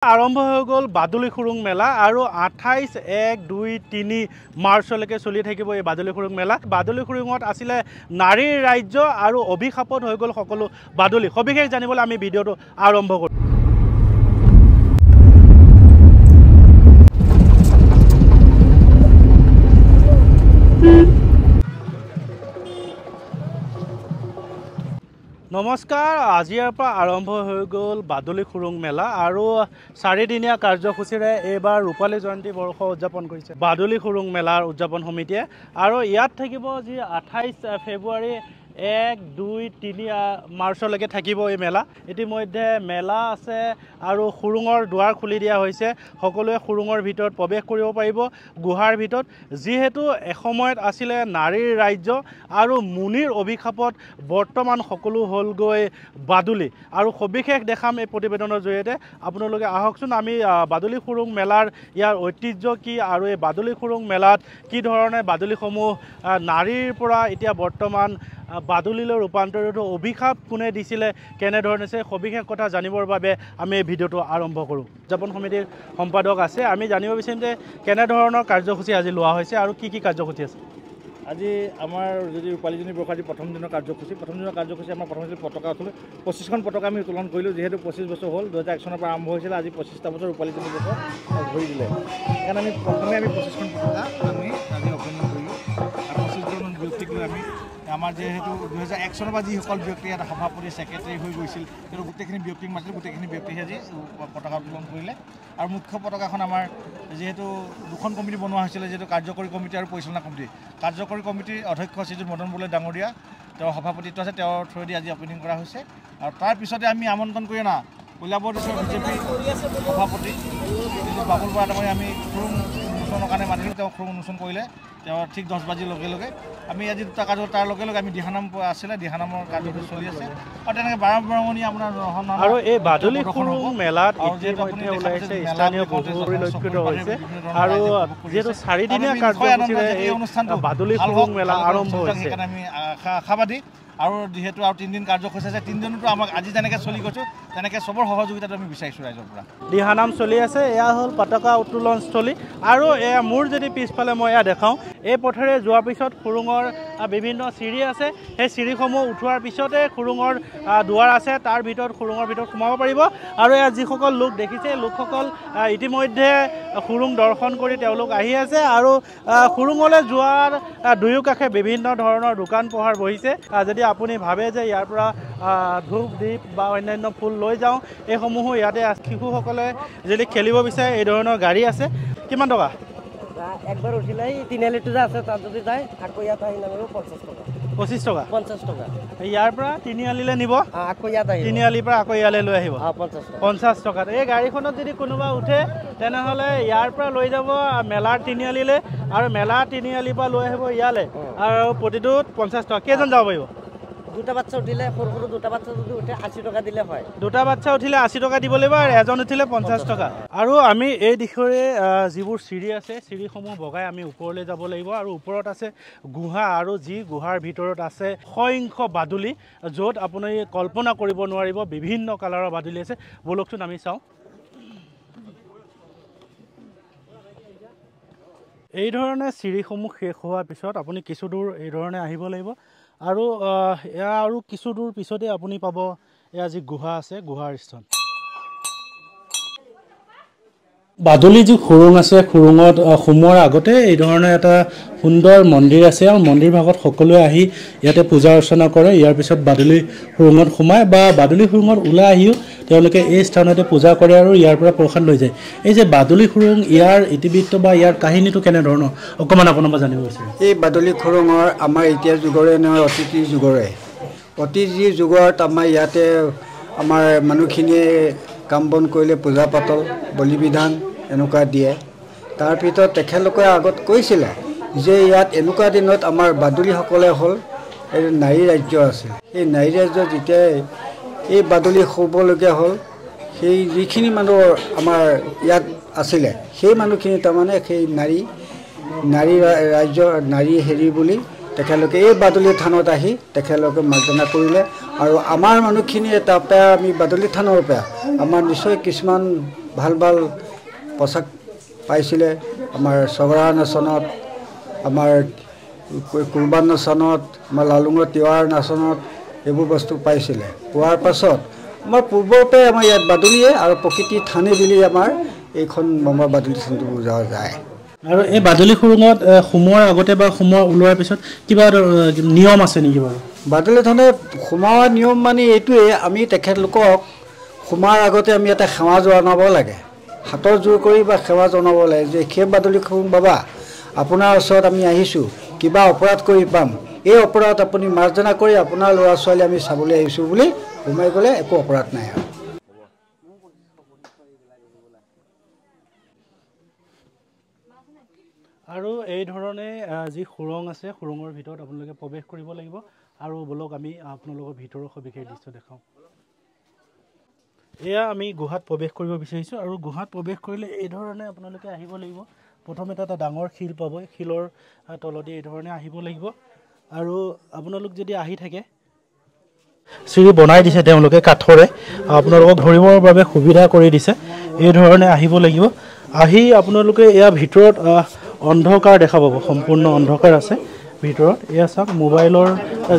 আৰম্ভ হৈ গ'ল বাদুলি খুৰুং মেলা আৰু 28, 1, 2, 3 মাৰ্চলৈকে চলি থাকিব এই বাদুলি খুৰুং মেলা। বাদুলি খুৰুঙত আছিলে নাৰীৰ ৰাজ্য আৰু অভিশাপত হৈ গ'ল সকলো বাদুলি। সবিশেষ জানিবলৈ আমি ভিডিঅ'টো আৰম্ভ কৰোঁ। নমস্কাৰ, আজিৰ পৰা আৰম্ভ হৈ গ'ল বাদুলি খুৰুং মেলা আৰু 4 দিনীয়া কাৰ্যসূচীৰে এইবাৰ ৰূপালী জয়ন্তী বৰ্ষ উদযাপন কৰিছে বাদুলি খুৰুং মেলাৰ উদযাপন সমিতিয়ে। আৰু ইয়াত থাকিব যি 28 ফেব্ৰুৱাৰী 1, 2, 3 মাৰ্চলৈকে থাকিব এই মেলা। ইতিমধ্যে মেলা আছে আৰু খুৰুঙৰ দুৱাৰ খুলি দিয়া হৈছে। সকলোৱে খুৰুঙৰ ভিতৰত প্ৰৱেশ কৰিব পাৰিব গুহাৰ ভিতৰত, যিহেতু এসময়ত আছিলে নাৰীৰ ৰাজ্য আৰু মুনিৰ অভিশাপত বৰ্তমান সকলো হ'লগৈ বাদুলি। আৰু সবিশেষ দেখাম এই প্ৰতিবেদনৰ জৰিয়তে। আপোনালোকে আহকচোন, আমি বাদুলি খুৰুং মেলাৰ ইয়াৰ ঐতিহ্য কি আৰু এই বাদুলি খুৰুং মেলাত কি ধৰণে বাদুলিসমূহ নাৰীৰ পৰা এতিয়া বৰ্তমান বাদুলিলৈ ৰূপান্তৰিত, অভিশাপ কোনে দিছিলে, কেনেধৰণে সবিশেষ কথা জানিবৰ বাবে আমি এই ভিডিঅ'টো আৰম্ভ কৰোঁ। উদযাপন সমিতিৰ সম্পাদক আছে, আমি জানিব বিচাৰিম যে কেনেধৰণৰ কাৰ্যসূচী আজি লোৱা হৈছে আৰু কি কাৰ্যসূচী আছে। আজি আমাৰ যদি ৰূপালীজনী বৰ্ষাজী প্ৰথম দিনৰ কাৰ্যসূচী আমাৰ প্ৰথম পতাকা উঠিলোঁ। 25খন পতাকা আমি উত্তোলন কৰিলোঁ, যিহেতু 25 বছৰ হ'ল, 2001 চনৰ পৰা আৰম্ভ হৈছিলে। আজি 25টা বছৰ ৰূপালীজনী বছৰ ধৰি দিলে, সেইকাৰণে আমি প্ৰথমে 25খন পতাকা আমি আজি অপেনিং কৰিলোঁ। আৰু 25জন ব্যক্তিক লৈ আমি আমাৰ যিহেতু 2001 চনৰ পৰা যিসকল ব্যক্তি ইয়াত সভাপতি ছেক্ৰেটাৰী হৈ গৈছিল, কিন্তু গোটেইখিনি ব্যক্তিক মাতিলে, গোটেইখিনি ব্যক্তিয়ে আজি পতাকা উত্তোলন কৰিলে। আৰু মুখ্য পতাকাখন আমাৰ যিহেতু দুখন কমিটি বনোৱা হৈছিলে, যিহেতু কাৰ্যকৰী কমিটি আৰু পৰিচালনা কমিটি। কাৰ্যকৰী কমিটিৰ অধ্যক্ষ শ্ৰীযুত মদন বৰুৱা ডাঙৰীয়া, তেওঁৰ সভাপতিত্ব আছে, তেওঁৰ থ্ৰুৱেদি আজি অপেনিং কৰা হৈছে। আৰু তাৰ পিছতে আমি আমন্ত্ৰণ কৰি অনা কলিয়াবৰ বিজেপি সভাপতি শ্ৰীযুত বাবুল বৰা ডাঙৰীয়া আমি খুৰুং উন্মোচনৰ কাৰণে মাতিলোঁ। তেওঁ খুৰুং উন্মোচন কৰিলে, তেওঁ ঠিক 10 বাজিৰ লগে লগে। আমি আজি দুটা কাৰ্য, তাৰ লগে লগে আমি দিহানাম আছিলে, দিহানামৰ কাৰ্যসূচী চলি আছে। আৰু তেনেকৈ বাৰঙণি আপোনাৰ আৰু এই বাদুলি খুৰুং মেলাত ইতিমধ্যে ওলাইছে স্থানীয় বহু পৰিলক্ষিত হৈছে। আৰু যিহেতু 4 দিনীয়া কাৰ্যসূচীৰে এই বাদুলি খুৰুং মেলা আৰম্ভ হৈছে, সেইকাৰণে আমি আশাবাদী। আৰু যিহেতু আৰু 3 দিন কাৰ্যসূচী আছে, 3 দিনতো আমাক আজি যেনেকৈ চলি গৈছোঁ তেনেকৈ চবৰ সহযোগিতাটো আমি বিচাৰিছোঁ ৰাইজৰ পৰা। দিহানাম চলি আছে, এয়া হ'ল পতাকা উত্তোলনস্থলী। আৰু এয়া মোৰ যদি পিছফালে মই এয়া দেখাওঁ, এই পথেৰে যোৱাৰ পিছত খুৰুঙৰ বিভিন্ন চিৰি আছে। সেই চিৰিসমূহ উঠোৱাৰ পিছতে খুৰুঙৰ দুৱাৰ আছে, তাৰ ভিতৰত খুৰুঙৰ ভিতৰত সোমাব পাৰিব। আৰু এয়া যিসকল লোক দেখিছে, লোকসকল ইতিমধ্যে খুৰুং দৰ্শন কৰি তেওঁলোক আহি আছে। আৰু খুৰুঙলৈ যোৱাৰ দুয়ো কাষে বিভিন্ন ধৰণৰ দোকান পোহাৰ বহিছে। যদি আপুনি ভাবে যে ইয়াৰ পৰা ধূপ দীপ বা অন্যান্য ফুল লৈ যাওঁ, এইসমূহো ইয়াতে শিশুসকলে যদি খেলিব বিচাৰে এই ধৰণৰ গাড়ী আছে। কিমান টকা? একবাৰ উঠিলে তিনিআলিটো যে আছে, তাত যদি যায় আকৌ ইয়াত আহি নামিব 50 টকা। 25 টকা? 50 টকা। ইয়াৰ পৰা তিনিআলিলৈ নিব, আকৌ ইয়াত আহিব, তিনিআলিৰ পৰা আকৌ ইয়ালৈ লৈ আহিব 50 টকাত। এই গাড়ীখনত যদি কোনোবা উঠে তেনেহ'লে ইয়াৰ পৰা লৈ যাব মেলাৰ তিনিআলিলৈ, আৰু মেলাৰ তিনিআলিৰ পৰা লৈ আহিব ইয়ালৈ, আৰু প্ৰতিটোত 50 টকা। কেইজন যাব পাৰিব? দুটা বাচ্চা উঠিলে, সৰু সৰু দুটা বাচ্চা যদি উঠে 80 টকা দিলে হয়। দুটা বাচ্চা উঠিলে 80 টকা দিব লাগিব, আৰু এজন উঠিলে 50 টকা। আৰু আমি এই দিশৰে যিবোৰ চিৰি আছে, চিৰিসমূহ বগাই আমি ওপৰলৈ যাব লাগিব। আৰু ওপৰত আছে গুহা, আৰু যি গুহাৰ ভিতৰত আছে অসংখ্য বাদুলি, য'ত আপুনি কল্পনা কৰিব নোৱাৰিব বিভিন্ন কালাৰৰ বাদুলি আছে। বলকচোন আমি চাওঁ। এই ধৰণে চিৰিসমূহ শেষ হোৱাৰ পিছত আপুনি কিছু দূৰ এই ধৰণে আহিব লাগিব। আৰু এয়া আৰু কিছু দূৰ পিছতে আপুনি পাব এয়া যি গুহা আছে, গুহাৰ স্থান। বাদুলি যি খুৰুং আছে, খুৰুঙত সোমোৱাৰ আগতে এই ধৰণৰ এটা সুন্দৰ মন্দিৰ আছে, আৰু মন্দিৰ ভাগত সকলোৱে আহি ইয়াতে পূজা অৰ্চনা কৰে। ইয়াৰ পিছত বাদুলি খুৰুঙত সোমায় বা বাদুলি খুৰুঙত ওলাই আহিও তেওঁলোকে এই স্থানতে পূজা কৰে আৰু ইয়াৰ পৰা প্ৰসাদ লৈ যায়। এই যে বাদুলি খুৰুং, ইয়াৰ ইতিবৃত্ত বা ইয়াৰ কাহিনীটো কেনেধৰণৰ অকণমান আপোনাৰ পৰা জানিব বিচাৰিম। এই বাদুলি খুৰুঙৰ আমাৰ এতিয়া যুগৰে নহয়, অতীতিৰ যুগৰে। অতীতিৰ যুগত আমাৰ ইয়াতে আমাৰ মানুহখিনিয়ে কাম বন কৰিলে পূজা পাতল, বলি বিধান এনেকুৱা দিয়ে। তাৰ ভিতৰত তেখেতলোকে আগত কৈছিলে যে ইয়াত এনেকুৱা দিনত আমাৰ বাদুলিসকলে হ'ল এই নাৰী ৰাজ্য আছিল। সেই নাৰী ৰাজ্য যেতিয়াই এই বাদুলি শুবলগীয়া হ'ল, সেই যিখিনি মানুহ আমাৰ ইয়াত আছিলে, সেই মানুহখিনি তাৰমানে সেই নাৰী ৰাজ্য, নাৰী হেৰি বুলি তেখেতলোকে এই বাদুলি থানত আহি তেখেতলোকে মাৰ্জনা কৰিলে। আৰু আমাৰ মানুহখিনিয়ে তাৰপৰা আমি বাদুলি থানৰ পৰা আমাৰ নিশ্চয় কিছুমান ভাল ভাল পোচাক পাইছিলে আমাৰ ছগৰা নাচনত আমাৰ কুৰবান নাচনত আমাৰ লালুঙৰ তিৱাৰ নাচনত এইবোৰ বস্তু পাইছিলে পোৱাৰ পাছত আমাৰ পূৰ্বতে আমাৰ ইয়াত বাদুলিয়ে আৰু প্ৰকৃতি থানে বুলি আমাৰ এইখন আমাৰ বাদুলি থানটো বুজা যায় আৰু এই বাদুলি খুৰুঙত সোমোৱাৰ আগতে বা সোমোৱাৰ ওলোৱাৰ পিছত কিবা নিয়ম আছে নেকি বাৰু বাদুলি থানে সোমোৱাৰ নিয়ম মানে এইটোৱে আমি তেখেতলোকক সোমাৰ আগতে আমি এটা সেৱা জনাব লাগে হাতৰ জোৰ কৰি বা সেৱা জনাব লাগে যে সেই বাদুলি খুৰুং বাবা আপোনাৰ ওচৰত আমি আহিছোঁ কিবা অপৰাধ কৰি পাম এই অপৰাধ আপুনি মাৰ্জনা কৰি আপোনাৰ ল'ৰা ছোৱালী আমি চাবলৈ আহিছোঁ বুলি সোমাই গ'লে একো অপৰাধ নাই আৰু এই ধৰণে যি খুৰং আছে খুৰঙৰ ভিতৰত আপোনালোকে প্ৰৱেশ কৰিব লাগিব আৰু বলক আমি আপোনালোকৰ ভিতৰৰ সবিশেষ দৃশ্য দেখাওঁ এয়া আমি গুহাত প্ৰৱেশ কৰিব বিচাৰিছোঁ আৰু গুহাত প্ৰৱেশ কৰিলে এই ধৰণে আপোনালোকে আহিব লাগিব প্ৰথমতে এটা ডাঙৰ শিল পাব শিলৰ তলতে এই ধৰণে আহিব লাগিব আৰু আপোনালোক যদি আহি থাকে চিৰি বনাই দিছে তেওঁলোকে কাঠৰে আপোনালোকক ধৰিবৰ বাবে সুবিধা কৰি দিছে এই ধৰণে আহিব লাগিব আহি আপোনালোকে এয়া ভিতৰত অন্ধকাৰ দেখা পাব সম্পূৰ্ণ অন্ধকাৰ আছে ভিতৰত এয়া চাওক মোবাইলৰ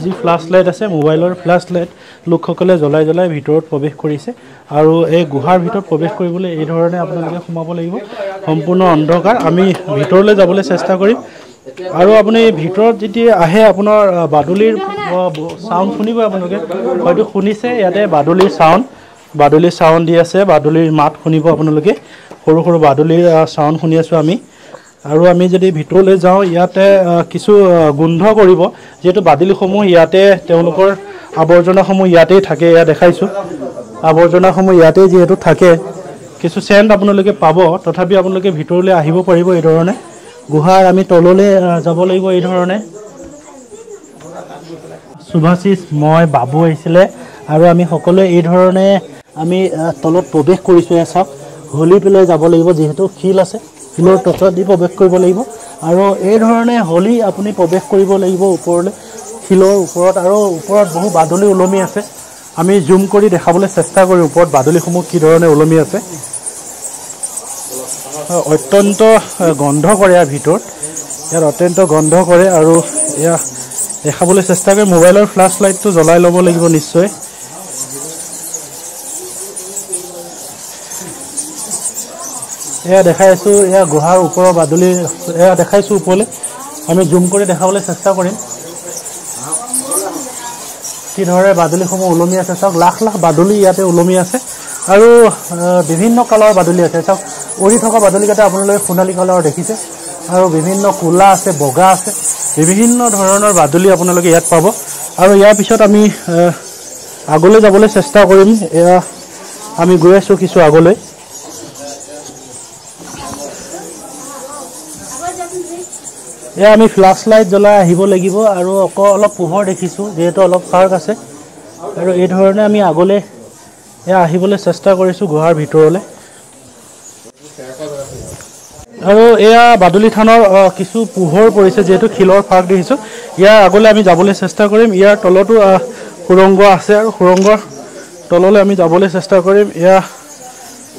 যি ফ্লাছ লাইট আছে মোবাইলৰ ফ্লাছ লাইট লোকসকলে জ্বলাই জ্বলাই ভিতৰত প্ৰৱেশ কৰিছে আৰু এই গুহাৰ ভিতৰত প্ৰৱেশ কৰিবলৈ এই ধৰণে আপোনালোকে সোমাব লাগিব সম্পূৰ্ণ অন্ধকাৰ আমি ভিতৰলৈ যাবলৈ চেষ্টা কৰিম আৰু আপুনি ভিতৰত যেতিয়া আহে আপোনাৰ বাদুলিৰ চাউণ্ড শুনিব আপোনালোকে হয়তো শুনিছে ইয়াতে বাদুলিৰ চাউণ্ড দি আছে বাদুলিৰ মাত শুনিব আপোনালোকে সৰু সৰু বাদুলিৰ চাউণ্ড শুনি আছোঁ আমি আৰু আমি যদি ভিতৰলৈ যাওঁ ইয়াতে কিছু গোন্ধ কৰিব যিহেতু বাদুলিসমূহ ইয়াতে তেওঁলোকৰ আৱৰ্জনাসমূহ ইয়াতেই থাকে এয়া দেখাইছোঁ আৱৰ্জনাসমূহ ইয়াতেই যিহেতু থাকে কিছু চেণ্ট আপোনালোকে পাব তথাপি আপোনালোকে ভিতৰলৈ আহিব পাৰিব এই ধৰণে গুহাৰ আমি তললৈ যাব লাগিব এই ধৰণে শুভাশিষ মই বাবু আহিছিলে আৰু আমি সকলোৱে এই ধৰণে আমি তলত প্ৰৱেশ কৰিছোঁ এয়া চাওক হলি পেলাই যাব লাগিব যিহেতু শিল আছে শিলৰ তলত দি প্ৰৱেশ কৰিব লাগিব আৰু এই ধৰণে হলি আপুনি প্ৰৱেশ কৰিব লাগিব ওপৰলৈ শিলৰ ওপৰত আৰু ওপৰত বহু বাদুলি ওলমি আছে আমি জুম কৰি দেখাবলৈ চেষ্টা কৰি ওপৰত বাদুলিসমূহ কি ধৰণে ওলমি আছে অত্যন্ত গন্ধ কৰে ইয়াৰ ভিতৰত ইয়াত অত্যন্ত গন্ধ কৰে আৰু এয়া দেখাবলৈ চেষ্টা কৰি মোবাইলৰ ফ্লাছ লাইটটো জ্বলাই ল'ব লাগিব নিশ্চয় এয়া দেখাই আছোঁ এয়া গুহাৰ ওপৰৰ বাদুলি এয়া দেখাইছোঁ ওপৰলৈ আমি জুম কৰি দেখাবলৈ চেষ্টা কৰিম কি ধৰণে বাদুলিসমূহ ওলমি আছে চাওক লাখ লাখ বাদুলি ইয়াতে ওলমি আছে আৰু বিভিন্ন কালাৰৰ বাদুলি আছে চাওক উৰি থকা বাদুলিকেইটা আপোনালোকে সোণালী কালাৰৰ দেখিছে আৰু বিভিন্ন ক'লা আছে বগা আছে বিভিন্ন ধৰণৰ বাদুলি আপোনালোকে ইয়াত পাব আৰু ইয়াৰ পিছত আমি আগলৈ যাবলৈ চেষ্টা কৰিম এয়া আমি গৈ আছোঁ কিছু আগলৈ এয়া আমি ফ্লাছ লাইট জ্বলাই আহিব লাগিব আৰু অলপ পোহৰ দেখিছোঁ যিহেতু অলপ ফাৰ্ক আছে আৰু এই ধৰণে আমি আগলৈ এয়া আহিবলৈ চেষ্টা কৰিছোঁ গুহাৰ ভিতৰলৈ আৰু এয়া বাদুলি থানৰ কিছু পোহৰ পৰিছে যিহেতু শিলৰ ফাৰ্ক দেখিছোঁ ইয়াৰ আগলৈ আমি যাবলৈ চেষ্টা কৰিম ইয়াৰ তলতো সুৰংগ আছে আৰু সুৰংগৰ তললৈ আমি যাবলৈ চেষ্টা কৰিম এয়া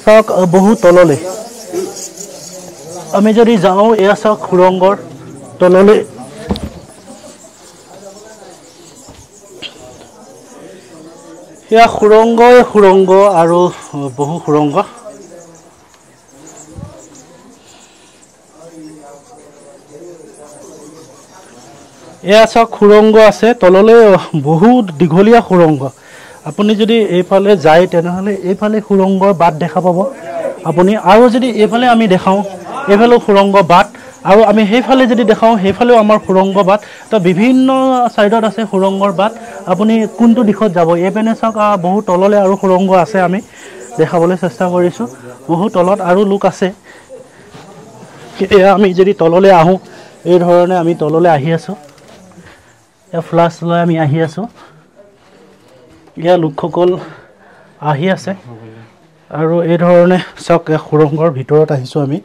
চাওক বহু তললৈ আমি যদি যাওঁ এয়া চাওক সুৰংগৰ তললৈ এয়া সুৰংগ আৰু বহু সুৰংগ এয়া চাওক সুৰংগ আছে তললৈ বহুত দীঘলীয়া সুৰংগ আপুনি যদি এইফালে যায় তেনেহ'লে এইফালে সুৰংগৰ বাট দেখা পাব আপুনি আৰু যদি এইফালে আমি দেখাওঁ এইফালেও সুৰংগ বাট আৰু আমি সেইফালে যদি দেখাওঁ সেইফালেও আমাৰ সুৰংগ বাট তো বিভিন্ন ছাইডত আছে সুৰংগৰ বাট আপুনি কোনটো দিশত যাব এইপিনে চাওক বহু তললৈ আৰু সুৰংগ আছে আমি দেখাবলৈ চেষ্টা কৰিছোঁ বহু তলত আৰু লোক আছে আমি যদি তললৈ আহোঁ এই ধৰণে আমি তললৈ আহি আছোঁ এয়া ফ্লাছ লৈ আমি আহি আছোঁ ইয়াৰ লোকসকল আহি আছে আৰু এই ধৰণে চাওক সুৰংগৰ ভিতৰত আহিছোঁ আমি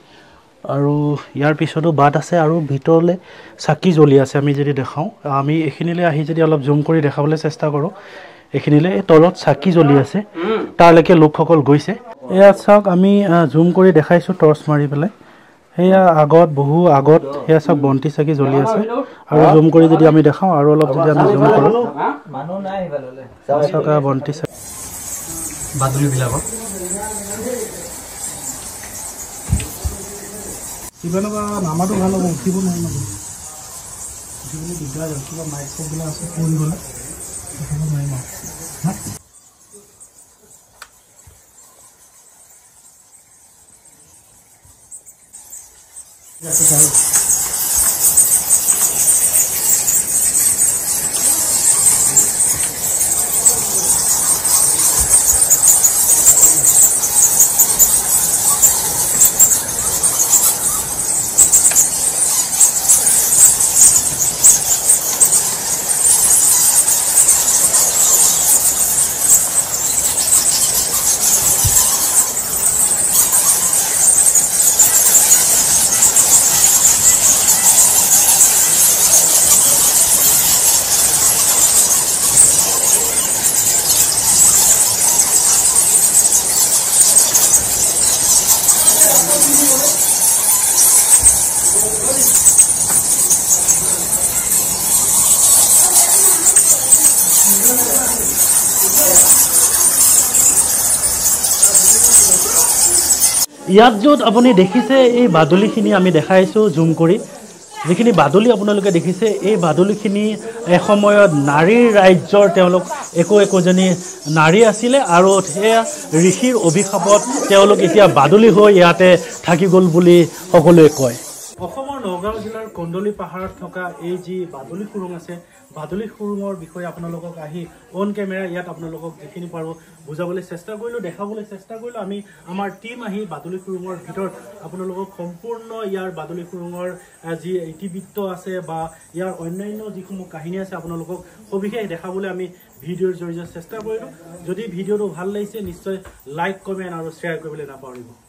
আৰু ইয়াৰ পিছতো বাট আছে আৰু ভিতৰলৈ চাকি জ্বলি আছে আমি যদি দেখাওঁ আমি এইখিনিলৈ আহি যদি অলপ জুম কৰি দেখাবলৈ চেষ্টা কৰোঁ এইখিনিলৈ এই তলত চাকি জ্বলি আছে তাৰলৈকে লোকসকল গৈছে এয়া চাওক আমি জুম কৰি দেখাইছোঁ টৰ্চ মাৰি পেলাই সেয়া আগত বহু আগত সেয়া চাওক বন্তি চাকি জ্বলি আছে আৰু জুম কৰি যদি আমি দেখাওঁ আৰু অলপ যদি আমি জুম কৰোঁ চাওক বন্তি চাকি বাদুলিবিলাকত কিবা নামাটো ভাল হ'ব উঠিব নোৱাৰি মানে উঠিবলৈ দিগদাৰ হয় কিবা মাইক চাইকবিলাক আছে পৰি গ'লে উঠিব নোৱাৰিম আৰু ইয়াত য'ত আপুনি দেখিছে এই বাদুলিখিনি আমি দেখাইছোঁ জুম কৰি যিখিনি বাদুলি আপোনালোকে দেখিছে এই বাদুলিখিনি এসময়ত নাৰীৰ ৰাজ্যৰ তেওঁলোক একোজনী নাৰী আছিলে আৰু সেয়া ঋষিৰ অভিশাপত তেওঁলোক এতিয়া বাদুলি হৈ ইয়াতে থাকি গ'ল বুলি সকলোৱে কয় অসমৰ নগাঁও জিলাৰ কন্দলি পাহাৰত থকা এই যি বাদুলি খুৰুং আছে বাদুলি খুৰুঙৰ বিষয়ে আপোনালোকক আহি অন কেমেৰা ইয়াত আপোনালোকক যিখিনি পাৰোঁ বুজাবলৈ চেষ্টা কৰিলোঁ দেখাবলৈ চেষ্টা কৰিলোঁ আমি আমাৰ টীম আহি বাদুলি খুৰুঙৰ ভিতৰত আপোনালোকক সম্পূৰ্ণ ইয়াৰ বাদুলি খুৰুঙৰ যি ইতিবৃত্ত আছে বা ইয়াৰ অন্যান্য যিসমূহ কাহিনী আছে আপোনালোকক সবিশেষ দেখাবলৈ আমি ভিডিঅ'ৰ জৰিয়তে চেষ্টা কৰিলোঁ যদি ভিডিঅ'টো ভাল লাগিছে নিশ্চয় লাইক কমেণ্ট আৰু শ্বেয়াৰ কৰিবলৈ নাপাহৰিব